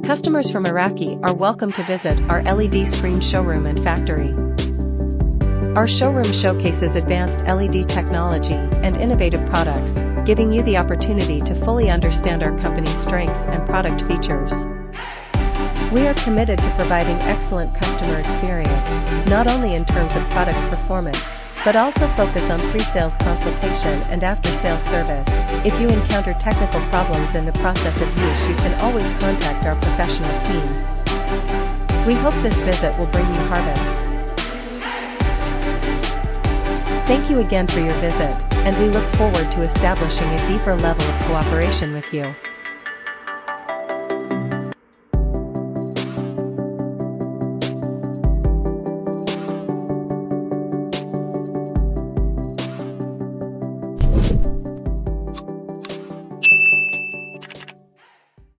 Customers from Iraqi are welcome to visit our LED screen showroom and factory. Our showroom showcases advanced LED technology and innovative products, giving you the opportunity to fully understand our company's strengths and product features. We are committed to providing excellent customer experience, not only in terms of product performance, but also focus on pre-sales consultation and after-sales service. If you encounter technical problems in the process of use, you can always contact our professional team. We hope this visit will bring you harvest. Thank you again for your visit, and we look forward to establishing a deeper level of cooperation with you.